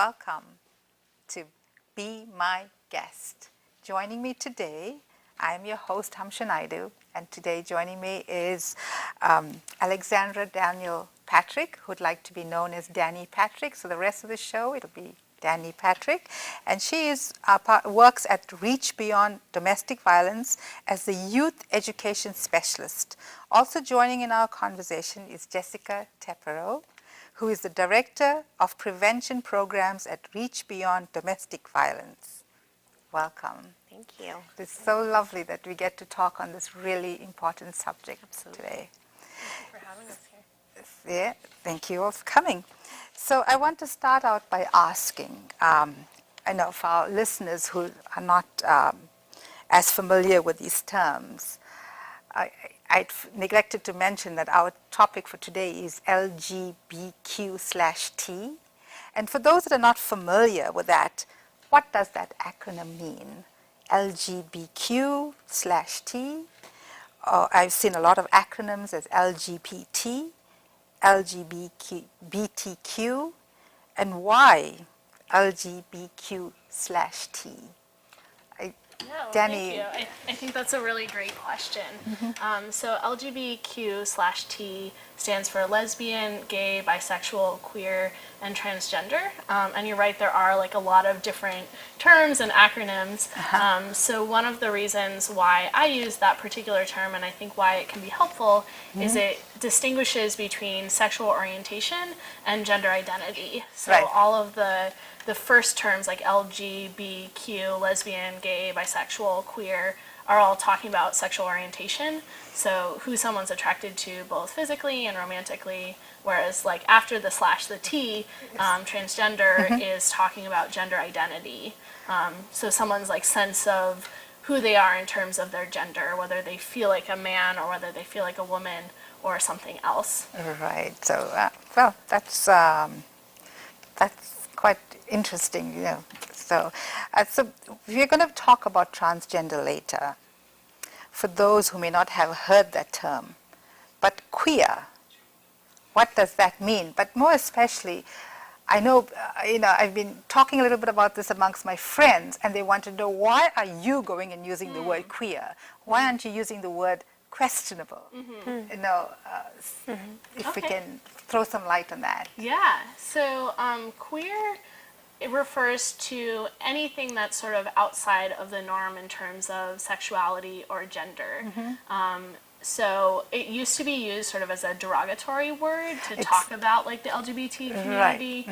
welcome to Be My Guest. Joining me today, I am your host, Hamsha Naidu, and today joining me is Alexandra Daniel Patrick, who'd like to be known as Danny Patrick. So the rest of the show, it'll be Danny Patrick. And she is works at Reach Beyond Domestic Violence as the Youth Education Specialist. Also joining in our conversation is Jessica Tepero, who is the Director of Prevention Programs at Reach Beyond Domestic Violence. Welcome. Thank you. It's so lovely that we get to talk on this really important subject today. Thank you for having us here. Yeah, thank you all for coming. So I want to start out by asking, I know for our listeners who are not as familiar with these terms, I neglected to mention that our topic for today is LGBTQ/T. And for those that are not familiar with that, what does that acronym mean? LGBTQ/T. I've seen a lot of acronyms as LGBT, LGBTQ, and why LGBTQ/T? Danny. Thank you. I think that's a really great question. So LGBTQ/T stands for lesbian, gay, bisexual, queer, and transgender. And you're right, there are like a lot of different terms and acronyms. So one of the reasons why I use that particular term, and I think why it can be helpful, is it distinguishes between sexual orientation and gender identity. So all of the first terms like LGBTQ, lesbian, gay, bisexual, queer, are all talking about sexual orientation. So who someone's attracted to both physically and romantically, whereas like after the /T, transgender is talking about gender identity. So someone's like sense of who they are in terms of their gender, whether they feel like a man or whether they feel like a woman or something else. Right. So, well, that's quite interesting, you know. So we're going to talk about transgender later. For those who may not have heard that term, but queer, what does that mean? But more especially, I know, I've been talking a little bit about this amongst my friends, and they want to know, why are you going and using the word queer? Why aren't you using the word questionable? You know, if we can throw some light on that. Yeah, so queer, it refers to anything that's sort of outside of the norm in terms of sexuality or gender. So it used to be used sort of as a derogatory word to talk about like the LGBT community,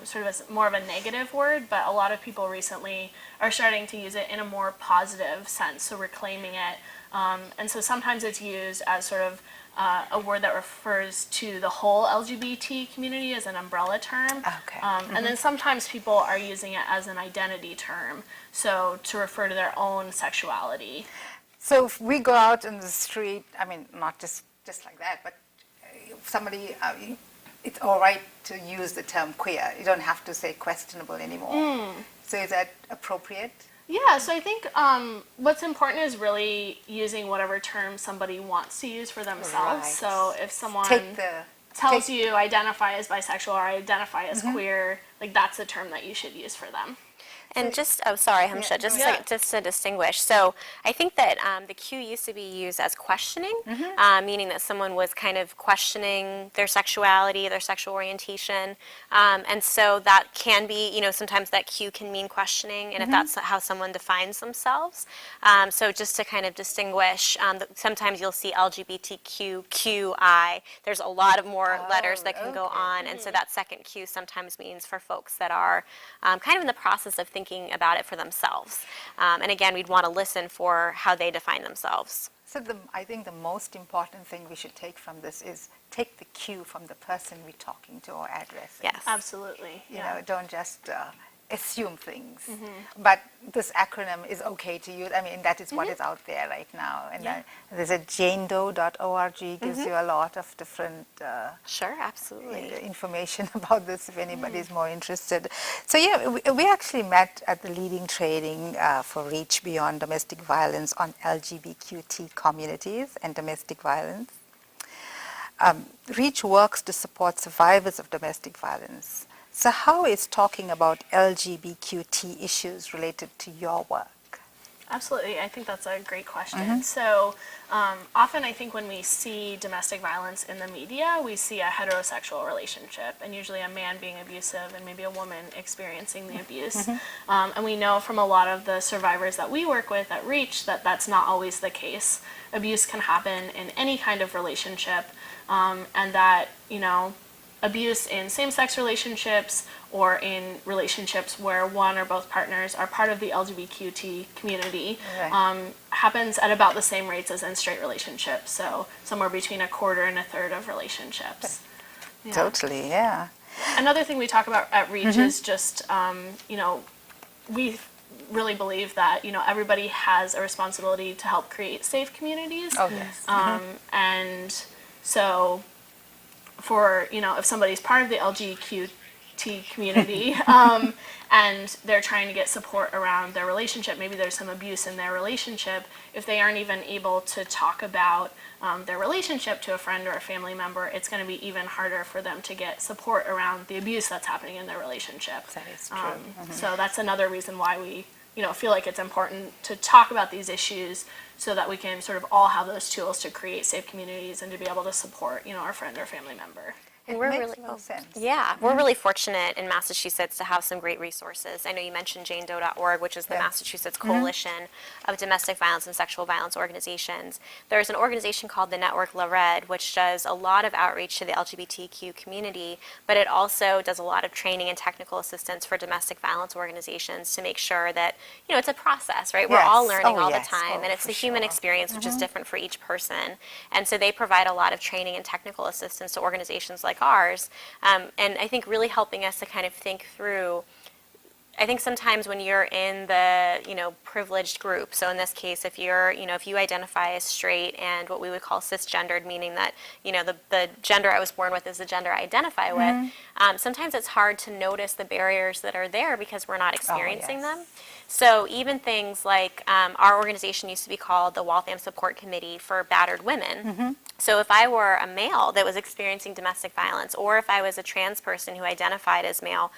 sort of as more of a negative word, but a lot of people recently are starting to use it in a more positive sense, so reclaiming it. And so sometimes it's used as sort of a word that refers to the whole LGBT community as an umbrella term. And then sometimes people are using it as an identity term, so to refer to their own sexuality. So if we go out in the street, I mean, not just like that, but somebody, it's all right to use the term queer. You don't have to say questionable anymore. So is that appropriate? Yeah, so I think what's important is really using whatever term somebody wants to use for themselves. So if someone tells you identify as bisexual or identify as queer, like that's the term that you should use for them. And just, sorry, Hamsha, just to distinguish. So I think that the Q used to be used as questioning, meaning that someone was kind of questioning their sexuality, their sexual orientation. And so that can be, sometimes that Q can mean questioning, and if that's how someone defines themselves. So just to kind of distinguish, sometimes you'll see LGBTQ, QI. There's a lot of more letters that can go on, and so that second Q sometimes means for folks that are kind of in the process of thinking about it for themselves. And again, we'd want to listen for how they define themselves. So I think the most important thing we should take from this is take the cue from the person we're talking to or addressing. Yes, absolutely. You know, don't just assume things. But this acronym is okay to use. I mean, that is what is out there right now. And there's a janedoe.org gives you a lot of different Sure, absolutely. information about this if anybody is more interested. So yeah, we actually met at the leading training for Reach Beyond Domestic Violence on LGBTQ communities and domestic violence. Reach works to support survivors of domestic violence. So how is talking about LGBTQ issues related to your work? Absolutely. I think that's a great question. So often I think when we see domestic violence in the media, we see a heterosexual relationship and usually a man being abusive and maybe a woman experiencing the abuse. And we know from a lot of the survivors that we work with at REACH that that's not always the case. Abuse can happen in any kind of relationship, and that, abuse in same-sex relationships or in relationships where one or both partners are part of the LGBTQ community happens at about the same rates as in straight relationships. So somewhere between a quarter and a third of relationships. Yeah. Totally, yeah. Another thing we talk about at REACH is just, we really believe that, everybody has a responsibility to help create safe communities. Oh, yes. And so for, if somebody's part of the LGBT community and they're trying to get support around their relationship, maybe there's some abuse in their relationship, if they aren't even able to talk about their relationship to a friend or a family member, it's going to be even harder for them to get support around the abuse that's happening in their relationship. That is true. So that's another reason why we feel like it's important to talk about these issues so that we can sort of all have those tools to create safe communities and to be able to support, our friend or family member. It we're makes really no sense. Yeah, we're really fortunate in Massachusetts to have some great resources. I know you mentioned janedoe.org, which is the Massachusetts Coalition of Domestic Violence and Sexual Violence Organizations. There's an organization called the Network La Red, which does a lot of outreach to the LGBTQ community, but it also does a lot of training and technical assistance for domestic violence organizations to make sure that, it's a process, right? We're all Yes. learning Oh, all yes. the time, Oh, and it's for the human sure. experience, which is different for each person. And so they provide a lot of training and technical assistance to organizations like ours, and I think really helping us to kind of think through. I think sometimes when you're in the, privileged group, so in this case, if you're, if you identify as straight and what we would call cisgendered, meaning that, the gender I was born with is the gender I identify with, sometimes it's hard to notice the barriers that are there because we're not experiencing yes. them. So even things like our organization used to be called the Waltham Support Committee for Battered Women. So if I were a male that was experiencing domestic violence, or if I was a trans person who identified as male,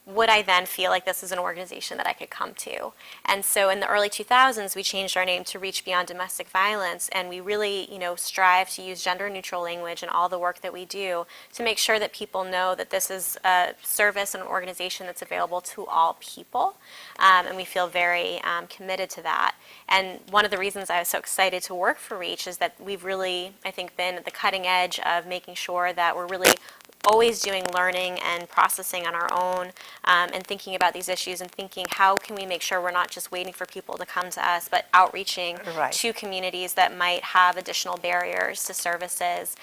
would I then feel like this is an organization that I could come to? And so in the early 2000s, we changed our name to Reach Beyond Domestic Violence, and we really, strive to use gender-neutral language in all the work that we do to make sure that people know that this is a service and an organization that's available to all people, and we feel very committed to that. And one of the reasons I was so excited to work for Reach is that we've really, I think, been at the cutting edge of making sure that we're really always doing learning and processing on our own, and thinking about these issues and thinking how can we make sure we're not just waiting for people to come to us, but outreaching Right. to communities that might have additional barriers to services.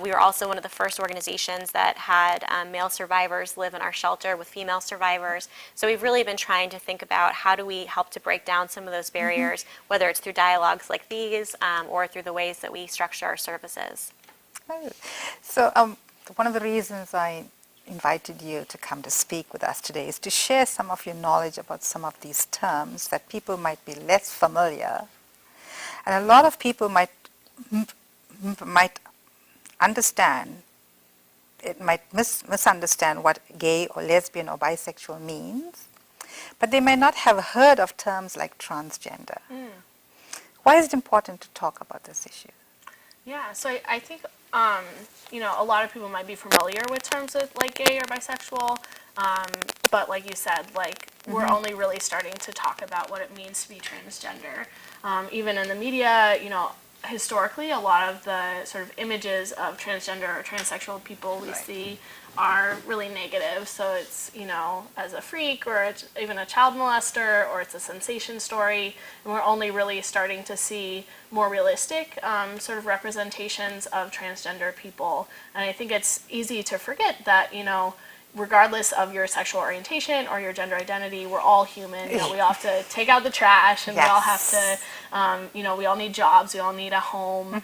We were also one of the first organizations that had male survivors live in our shelter with female survivors. So we've really been trying to think about how do we help to break down some of those barriers, whether it's through dialogues like these or through the ways that we structure our services. Oh. So one of the reasons I invited you to come to speak with us today is to share some of your knowledge about some of these terms that people might be less familiar. And a lot of people might understand, it might misunderstand what gay or lesbian or bisexual means, but they might not have heard of terms like transgender. Why is it important to talk about this issue? Yeah, so I think, a lot of people might be familiar with terms of like gay or bisexual, but like you said, we're only really starting to talk about what it means to be transgender. Even in the media, historically, a lot of the sort of images of transgender or transsexual people we see are really negative. So it's, as a freak or it's even a child molester or it's a sensation story. And we're only really starting to see more realistic sort of representations of transgender people. And I think it's easy to forget that, regardless of your sexual orientation or your gender identity, we're all human. We all have to take out the trash, and we all have to, we all need jobs, we all need a home,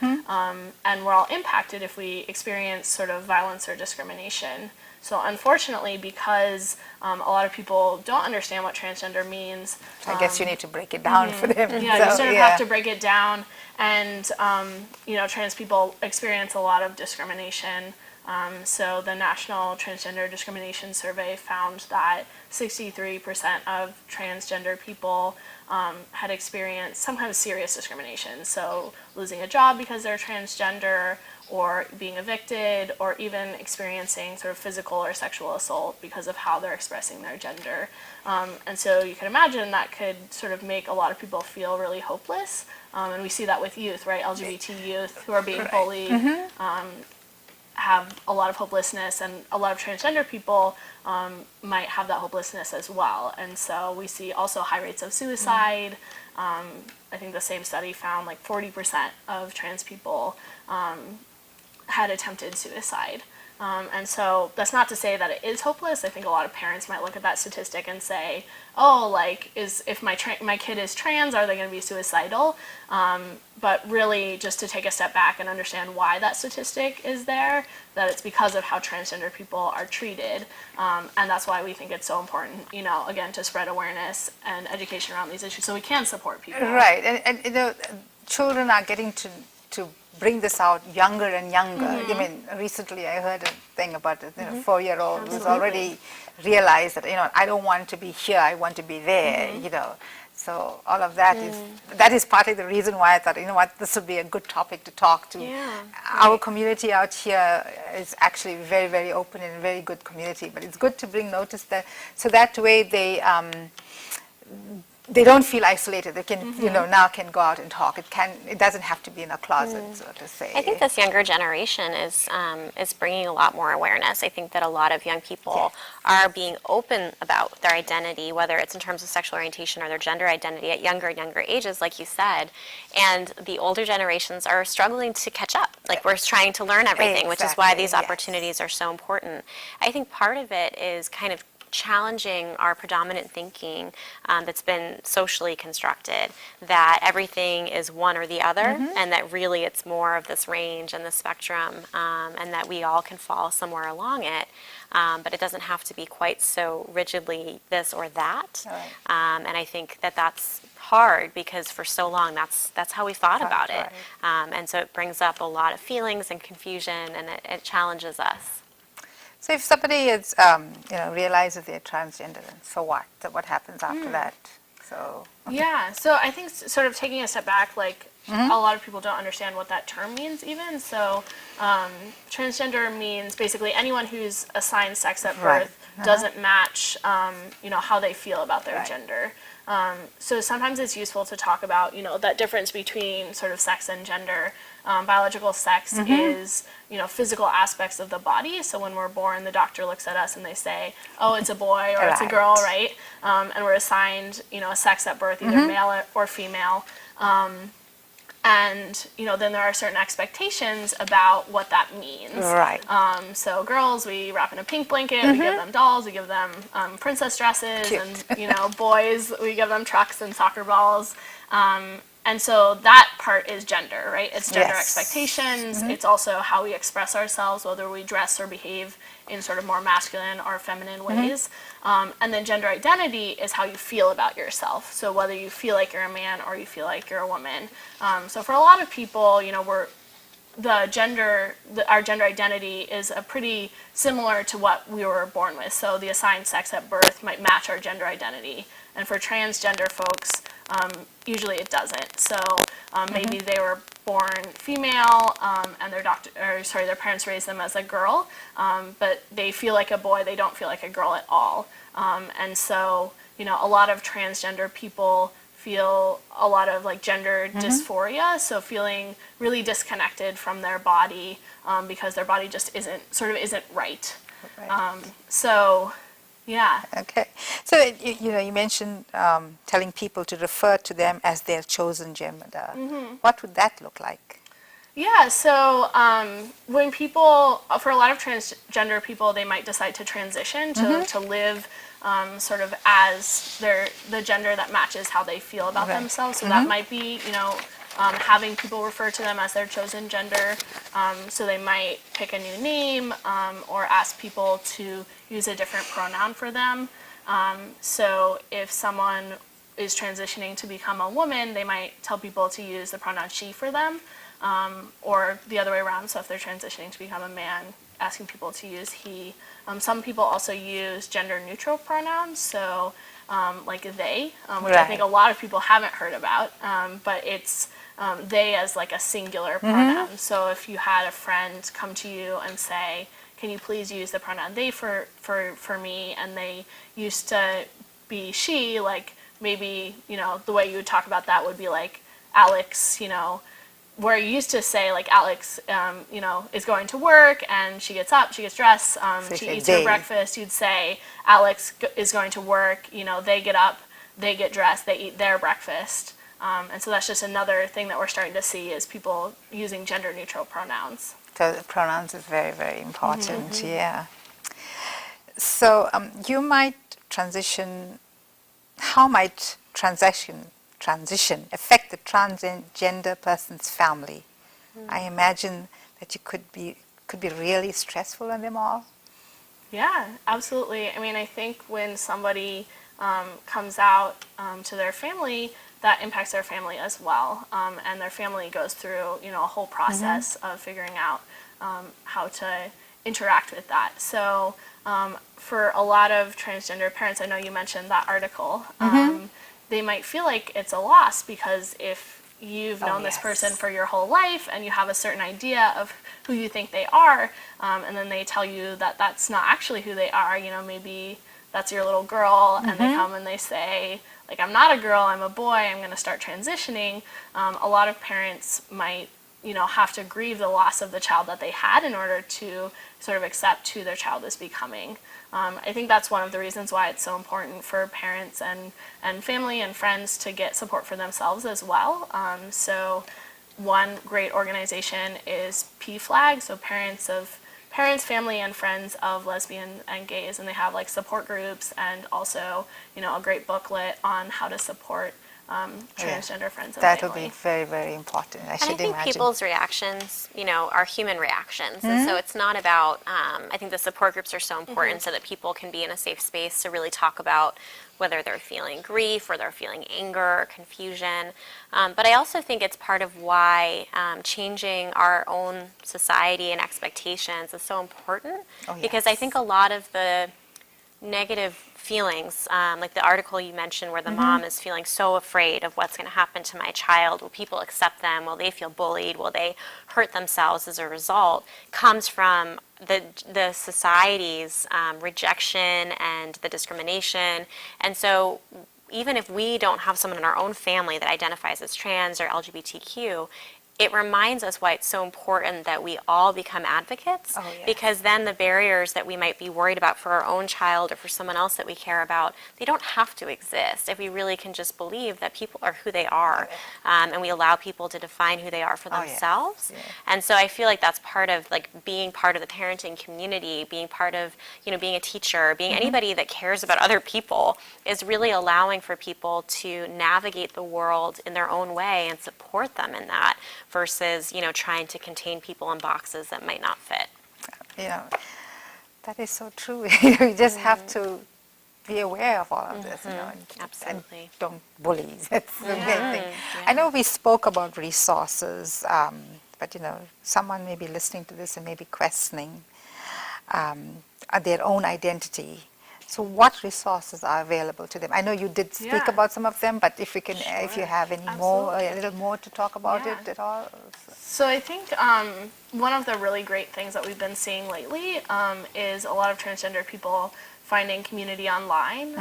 and we're all impacted if we experience sort of violence or discrimination. So unfortunately, because a lot of people don't understand what transgender means, I guess you need to break it down for them. you sort of have to break it down, and trans people experience a lot of discrimination So the National Transgender Discrimination Survey found that 63% of transgender people had experienced some kind of serious discrimination. So losing a job because they're transgender, or being evicted, or even experiencing sort of physical or sexual assault because of how they're expressing their gender. And so you can imagine that could sort of make a lot of people feel really hopeless. And we see that with youth, right? LGBT youth who are being bullied, have a lot of hopelessness, and a lot of transgender people might have that hopelessness as well. And so we see also high rates of suicide. I think the same study found like 40% of trans people had attempted suicide. And so that's not to say that it is hopeless. I think a lot of parents might look at that statistic and say, oh, like, if my kid is trans, are they going to be suicidal? But really, just to take a step back and understand why that statistic is there, that it's because of how transgender people are treated. And that's why we think it's so important, you know, again, to spread awareness and education around these issues so we can support people. Right, and you know, children are getting to bring this out younger and younger. I mean, recently I heard a thing about a 4-year-old who's already realized that, you know, I don't want to be here, I want to be there, you know. So all of that is partly the reason why I thought, you know what, this would be a good topic to talk to. Our community out here is actually very, very open and a very good community, but it's good to bring notice that, so that way they don't feel isolated. They can, you know, now can go out and talk. It doesn't have to be in a closet, so to say. I think this younger generation is bringing a lot more awareness. I think that a lot of young people are being open about their identity, whether it's in terms of sexual orientation or their gender identity at younger and younger ages, like you said. And the older generations are struggling to catch up. Like, we're trying to learn everything, which is why these opportunities are so important. I think part of it is kind of challenging our predominant thinking that's been socially constructed, that everything is one or the other, and that really it's more of this range and the spectrum, and that we all can fall somewhere along it, but it doesn't have to be quite so rigidly this or that. And I think that that's hard, because for so long that's how we thought about it, and so it brings up a lot of feelings and confusion, and it challenges us. So if somebody is, you know, realizes they're transgender, and so what? So what happens after that? So yeah, so I think sort of taking a step back, like a lot of people don't understand what that term means even. So transgender means basically anyone who's assigned sex at birth doesn't match, you know, how they feel about their gender. So sometimes it's useful to talk about, you know, that difference between sort of sex and gender. Biological sex is, you know, physical aspects of the body. So when we're born, the doctor looks at us and they say, oh, it's a boy or it's a girl, right? And we're assigned, you know, a sex at birth, either male or female. And, you know, then there are certain expectations about what that means. So girls, we wrap in a pink blanket, we give them dolls, we give them princess dresses, and, you know, boys, we give them trucks and soccer balls. And so that part is gender, right? It's gender expectations. It's also how we express ourselves, whether we dress or behave in sort of more masculine or feminine ways. And then gender identity is how you feel about yourself. So whether you feel like you're a man or you feel like you're a woman. So for a lot of people, you know, our gender identity is a pretty similar to what we were born with. So the assigned sex at birth might match our gender identity. And for transgender folks, usually it doesn't. So maybe they were born female, and their parents raised them as a girl, but they feel like a boy. They don't feel like a girl at all. And so, you know, a lot of transgender people feel a lot of like gender dysphoria, so feeling really disconnected from their body because their body just isn't right. So. Yeah. Okay. So, you know, you mentioned telling people to refer to them as their chosen gender. What would that look like? Yeah, so when people, for a lot of transgender people, they might decide to transition to live sort of as the gender that matches how they feel about themselves. So that might be, you know, having people refer to them as their chosen gender. So they might pick a new name or ask people to use a different pronoun for them. So if someone is transitioning to become a woman, they might tell people to use the pronoun she for them, or the other way around. So if they're transitioning to become a man, asking people to use he. Some people also use gender neutral pronouns, so like they, which I think a lot of people haven't heard about, but it's they as like a singular pronoun. So if you had a friend come to you and say, can you please use the pronoun they for me, and they used to be she, like maybe, you know, the way you would talk about that would be like Alex, you know, where you used to say like Alex, you know, is going to work and she gets up, she gets dressed, she eats her breakfast. You'd say Alex is going to work, you know, they get up, they get dressed, they eat their breakfast. And so that's just another thing that we're starting to see is people using gender neutral pronouns. So the pronouns is very, very important, yeah. So you might transition, how might transition affect the transgender person's family? I imagine that you could be really stressful on them all. Yeah, absolutely. I mean, I think when somebody comes out to their family, that impacts their family as well, and their family goes through, you know, a whole process of figuring out how to interact with that. So for a lot of transgender parents, I know you mentioned that article, they might feel like it's a loss because if you've known this person for your whole life and you have a certain idea of who you think they are, and then they tell you that that's not actually who they are, you know, maybe that's your little girl, and they come and they say, like, I'm not a girl, I'm a boy, I'm going to start transitioning. A lot of parents might, you know, have to grieve the loss of the child that they had in order to sort of accept who their child is becoming. I think that's one of the reasons why it's so important for parents and family and friends to get support for themselves as well. So one great organization is PFLAG, so parents, family, and friends of lesbian and gays, and they have like support groups and also, you know, a great booklet on how to support transgender friends and that family. would be very, very important. I should And I think imagine. people's reactions, you know, are human reactions. And so it's not about, I think the support groups are so important so that people can be in a safe space to really talk about whether they're feeling grief or they're feeling anger or confusion. But I also think it's part of why changing our own society and expectations is so important. Because I think a lot of the negative feelings, like the article you mentioned where the mom is feeling so afraid of what's going to happen to my child, will people accept them, will they feel bullied, will they hurt themselves as a result, comes from the society's rejection and the discrimination. And so even if we don't have someone in our own family that identifies as trans or LGBTQ, it reminds us why it's so important that we all become advocates, because then the barriers that we might be worried about for our own child or for someone else that we care about, they don't have to exist if we really can just believe that people are who they are, and we allow people to define who they are for themselves. And so I feel like that's part of like being part of the parenting community, being part of, you know, being a teacher, being anybody that cares about other people, is really allowing for people to navigate the world in their own way and support them in that, versus, you know, trying to contain people in boxes that might not fit. You know, that is so true. You just have to be aware of all of this, you know, Absolutely. and don't bully. That's the main thing. I know we spoke about resources, but you know, someone may be listening to this and maybe questioning their own identity. So what resources are available to them? I know you did speak about some of them, but if we can, if you have any more, a little more to talk about it at all. So I think one of the really great things that we've been seeing lately is a lot of transgender people finding community online.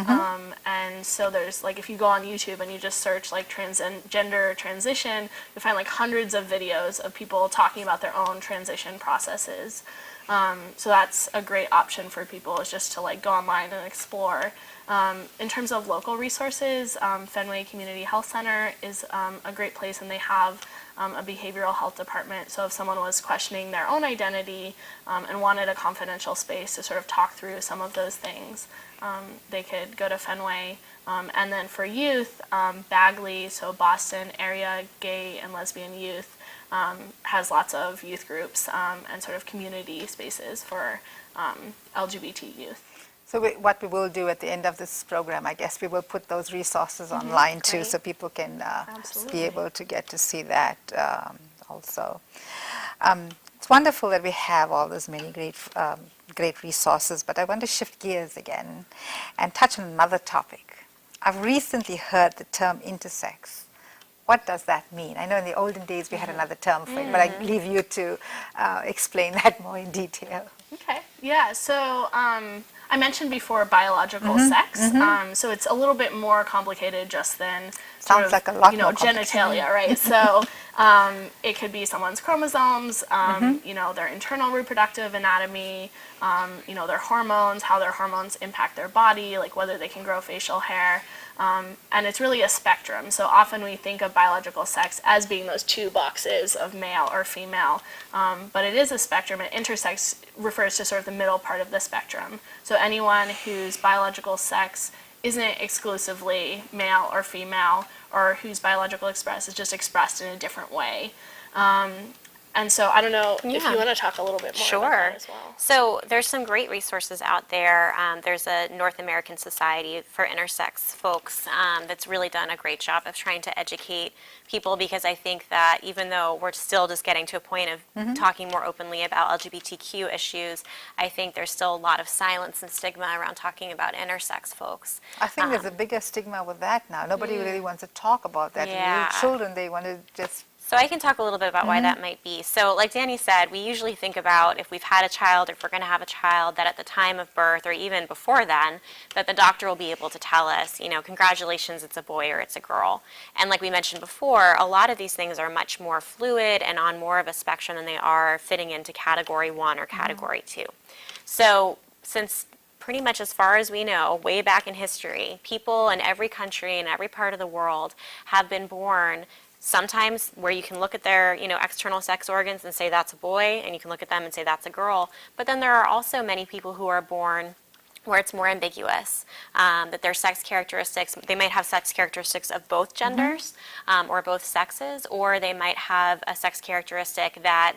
And so there's like, if you go on YouTube and you just search like transgender transition, you find like hundreds of videos of people talking about their own transition processes. So that's a great option for people, is just to like go online and explore. In terms of local resources, Fenway Community Health Center is a great place, and they have a behavioral health department. So if someone was questioning their own identity and wanted a confidential space to sort of talk through some of those things, they could go to Fenway. And then for youth, Bagley, so Boston area gay and lesbian youth, has lots of youth groups and sort of community spaces for LGBT youth. So what we will do at the end of this program, I guess we will put those resources online too, so people can be able to get to see that also. It's wonderful that we have all those many great resources, but I want to shift gears again and touch on another topic. I've recently heard the term intersex. What does that mean? I know in the olden days we had another term for it, but I leave you to explain that more in detail. Okay. Yeah. So I mentioned before biological sex. So it's a little bit more complicated just than Sounds like a lot more genitalia, right? So it could be someone's chromosomes, their internal reproductive anatomy, their hormones, how their hormones impact their body, like whether they can grow facial hair. And it's really a spectrum. So often we think of biological sex as being those two boxes of male or female, but it is a spectrum, and intersex refers to sort of the middle part of the spectrum. So anyone whose biological sex isn't exclusively male or female, or whose biological express is just expressed in a different way. And so I don't know if you want to talk a little bit more about that as well. So there's some great resources out there. There's a North American Society for Intersex folks that's really done a great job of trying to educate people, because I think that even though we're still just getting to a point of talking more openly about LGBTQ issues, I think there's still a lot of silence and stigma around talking about intersex folks. I think there's a bigger stigma with that now. Nobody really wants to talk about that. Yeah. Little children, they want to just... So I can talk a little bit about why that might be. So like Danny said, we usually think about if we've had a child, or if we're going to have a child, that at the time of birth or even before then, that the doctor will be able to tell us, congratulations, it's a boy or it's a girl. And like we mentioned before, a lot of these things are much more fluid and on more of a spectrum than they are fitting into category 1 or category 2. So since pretty much as far as we know, way back in history, people in every country and every part of the world have been born sometimes where you can look at their, external sex organs and say that's a boy, and you can look at them and say that's a girl. But then there are also many people who are born where it's more ambiguous, that their sex characteristics, they might have sex characteristics of both genders or both sexes, or they might have a sex characteristic that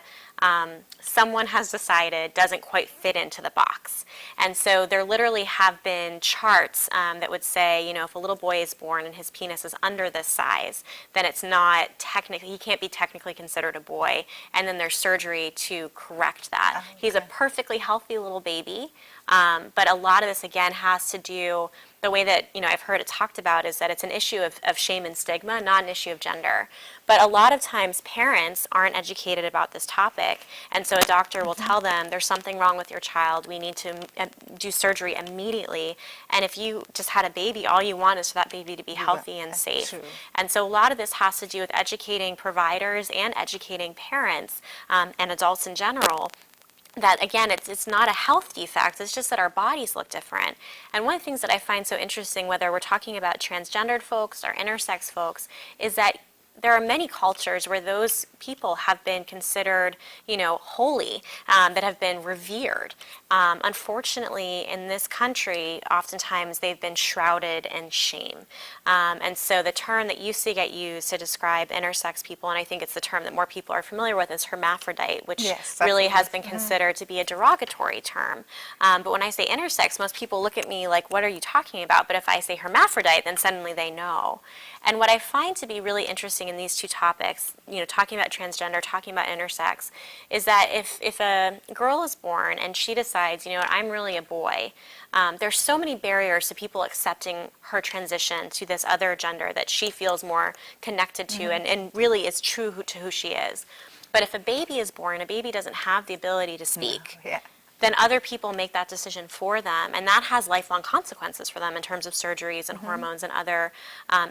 someone has decided doesn't quite fit into the box. And so there literally have been charts that would say, if a little boy is born and his penis is under this size, then it's not technically, he can't be technically considered a boy, and then there's surgery to correct that. Okay. He's a perfectly healthy little baby, but a lot of this, again, has to do, the way that, I've heard it talked about is that it's an issue of shame and stigma, not an issue of gender. But a lot of times parents aren't educated about this topic, and so a doctor will tell them there's something wrong with your child, we need to do surgery immediately, and if you just had a baby, all you want is for that baby to be healthy and safe. True. And so a lot of this has to do with educating providers and educating parents and adults in general, that again, it's not a health defect, it's just that our bodies look different. And one of the things that I find so interesting, whether we're talking about transgendered folks or intersex folks, is that there are many cultures where those people have been considered, holy, that have been revered. Unfortunately, in this country, oftentimes they've been shrouded in shame. And so the term that used to get used to describe intersex people, and I think it's the term that more people are familiar with, is hermaphrodite, which really has been considered to be a derogatory term. But when I say intersex, most people look at me like, what are you talking about? But if I say hermaphrodite, then suddenly they know. And what I find to be really interesting in these two topics, talking about transgender, talking about intersex, is that if a girl is born and she decides, I'm really a boy, there's so many barriers to people accepting her transition to this other gender that she feels more connected to and really is true to who she is. But if a baby is born, a baby doesn't have the ability to speak. Yeah. Then other people make that decision for them, and that has lifelong consequences for them in terms of surgeries and hormones and other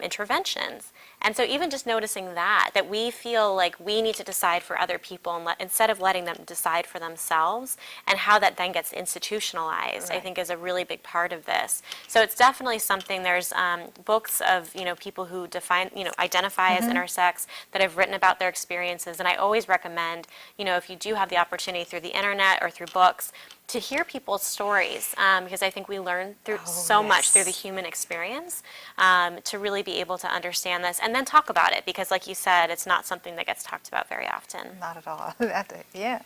interventions. And so even just noticing that we feel like we need to decide for other people instead of letting them decide for themselves, and how that then gets institutionalized, I think is a really big part of this. So it's definitely something, there's books of, people who identify as intersex that have written about their experiences, and I always recommend, if you do have the opportunity through the internet or through books, to hear people's stories, because I think we learn through so much through the human experience, to really be able to understand this and then talk about it, because like you said, it's not something that gets talked about very often. Not at all. Yeah.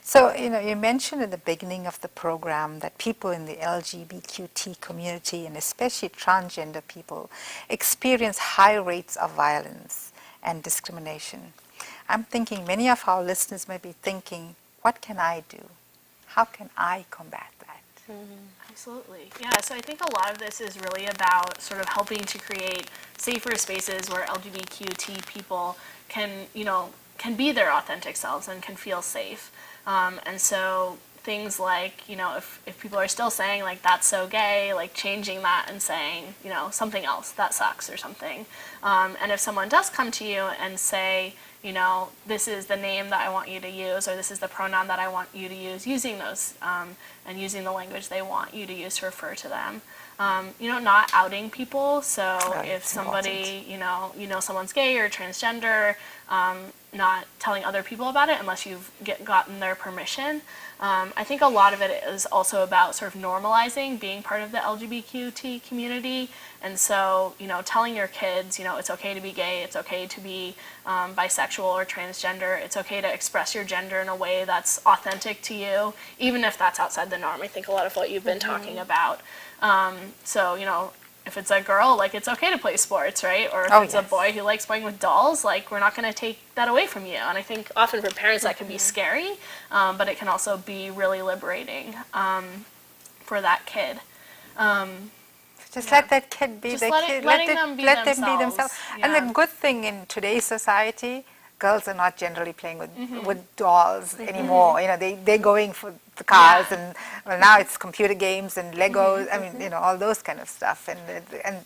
So, you mentioned in the beginning of the program that people in the LGBTQ community, and especially transgender people, experience high rates of violence and discrimination. I'm thinking many of our listeners may be thinking, what can I do? How can I combat that? Absolutely. Yeah, so I think a lot of this is really about sort of helping to create safer spaces where LGBTQT people can, can be their authentic selves and can feel safe. And so things like, if people are still saying like, that's so gay, like changing that and saying, something else, that sucks or something. And if someone does come to you and say, this is the name that I want you to use, or this is the pronoun that I want you to use, using those and using the language they want you to use to refer to them. Not outing people. So if somebody, someone's gay or transgender, not telling other people about it unless you've gotten their permission. I think a lot of it is also about sort of normalizing being part of the LGBTQT community. And so, telling your kids, it's okay to be gay, it's okay to be bisexual or transgender, it's okay to express your gender in a way that's authentic to you, even if that's outside the norm. I think a lot of what you've been talking about. So, if it's a girl, like, it's okay to play sports, right? Or if it's a boy who likes playing with dolls, like, we're not going to take that away from you. And I think often for parents that can be scary, but it can also be really liberating for that kid. Just let that kid be Just the kid. letting them be let them be themselves. themselves. Yeah. And the good thing in today's society, girls are not generally playing with dolls anymore. They're going for the cars, and well, now it's computer games and Legos. I mean, all those kind of stuff. And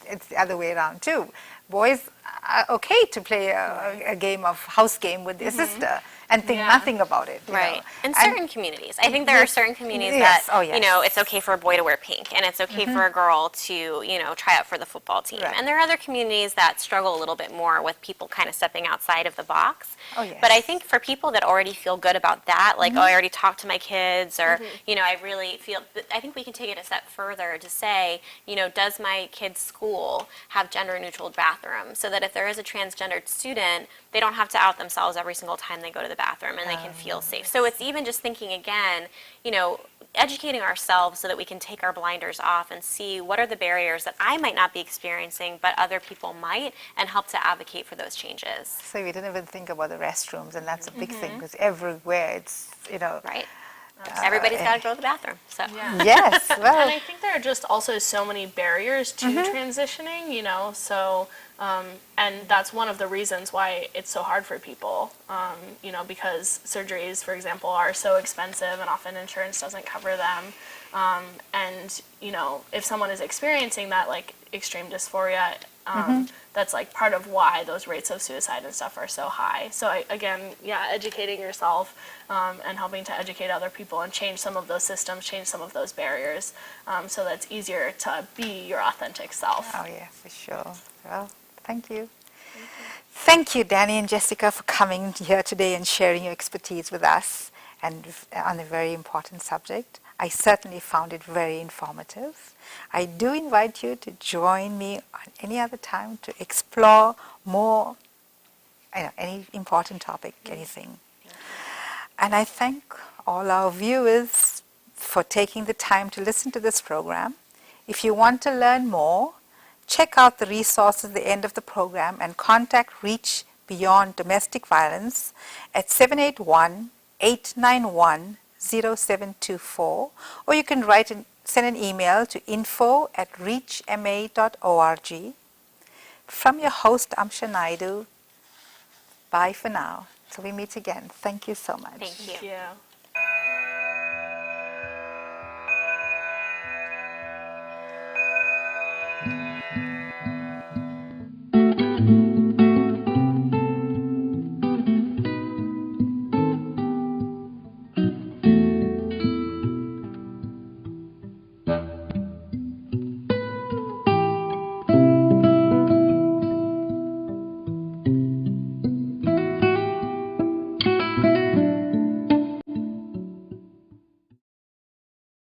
it's the other way around too. Boys are okay to play a game of house game with their sister and think nothing about it. Right. In certain communities. I think there are certain communities that, it's okay for a boy to wear pink, and it's okay for a girl to, try out for the football team. Right. And there are other communities that struggle a little bit more with people kind of stepping outside of the box. Oh, yes. But I think for people that already feel good about that, like, I already talked to my kids, or, I really feel, I think we can take it a step further to say, does my kid's school have gender-neutral bathrooms, so that if there is a transgendered student, they don't have to out themselves every single time they go to the bathroom, and they can feel safe. So it's even just thinking again, educating ourselves so that we can take our blinders off and see what are the barriers that I might not be experiencing, but other people might, and help to advocate for those changes. So we didn't even think about the restrooms, and that's a big thing, because everywhere it's, Right. Everybody's got to go to the bathroom. So. Yeah. Yes, well. And I think there are just also so many barriers to transitioning, so, and that's one of the reasons why it's so hard for people, because surgeries, for example, are so expensive and often insurance doesn't cover them. And, if someone is experiencing that, like, extreme dysphoria, that's like part of why those rates of suicide and stuff are so high. So educating yourself and helping to educate other people and change some of those systems, change some of those barriers, so that it's easier to be your authentic self. Oh yeah, for sure. Well, thank you. Thank you, Danny and Jessica, for coming here today and sharing your expertise with us and on a very important subject. I certainly found it very informative. I do invite you to join me on any other time to explore more, any important topic, anything. And I thank all our viewers for taking the time to listen to this program. If you want to learn more, check out the resources at the end of the program and contact Reach Beyond Domestic Violence at 781-891-0724, or you can send an email to info@reachma.org. From your host, Amsha Naidu, bye for now. Till we meet again. Thank you so much. Thank you. Thank you.